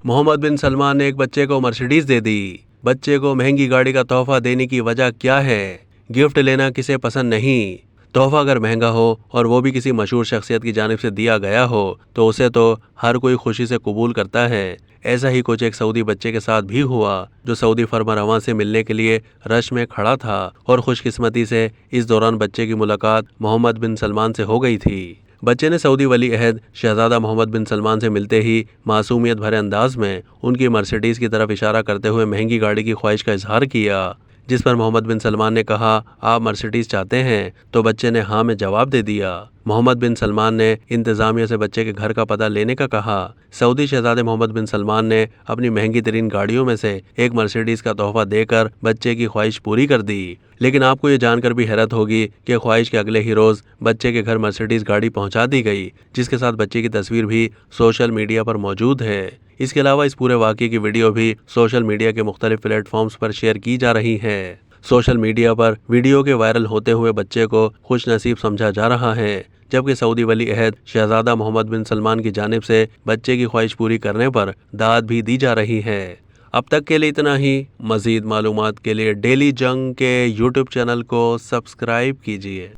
मोहम्मद बिन सलमान ने एक बच्चे को मर्सिडीज दे दी। बच्चे को महंगी गाड़ी का तोहफा देने की वजह क्या है? गिफ्ट लेना किसे पसंद नहीं? तोहफा अगर महंगा हो और वो भी किसी मशहूर शख्सियत की जानिब से दिया गया हो तो उसे तो हर कोई खुशी से कबूल करता है। ऐसा ही कुछ एक सऊदी बच्चे के साथ भी हुआ जो सऊदी फरमारवां से मिलने के लिए रश में खड़ा था और खुशकिस्मती से इस दौरान बच्चे की मुलाकात मोहम्मद बिन सलमान से हो गई थी। बच्चे ने सऊदी वली अहद शहजादा मोहम्मद बिन सलमान से मिलते ही मासूमियत भरे अंदाज में उनकी मर्सिडीज की तरफ इशारा करते हुए महंगी गाड़ी की ख्वाहिश का इजहार किया, जिस पर मोहम्मद बिन सलमान ने कहा, आप मर्सिडीज चाहते हैं? तो बच्चे ने हाँ में जवाब दे दिया। मोहम्मद बिन सलमान ने इंतजामिया से बच्चे के घर का पता लेने का कहा। सऊदी शहजादे मोहम्मद बिन सलमान ने अपनी महंगी तरीन गाड़ियों में से एक मर्सिडीज का तोहफा देकर बच्चे की ख्वाहिश पूरी कर दी। लेकिन आपको ये जानकर भी हैरत होगी कि ख्वाहिश के अगले ही रोज बच्चे के घर मर्सिडीज गाड़ी पहुंचा दी गई, जिसके साथ बच्चे की तस्वीर भी सोशल मीडिया पर मौजूद है। इसके अलावा इस पूरे वाक़ये की वीडियो भी सोशल मीडिया के मुख्तलिफ प्लेटफॉर्म्स पर शेयर की जा रही है। सोशल मीडिया पर वीडियो के वायरल होते हुए बच्चे को खुश नसीब समझा जा रहा है, जबकि सऊदी वली अहद शहजादा मोहम्मद बिन सलमान की जानिब से बच्चे की ख्वाहिश पूरी करने पर दाद भी दी जा रही है। अब तक के लिए इतना ही। मज़ीद मालूमात के लिए डेली जंग के यूट्यूब चैनल को सब्सक्राइब कीजिए।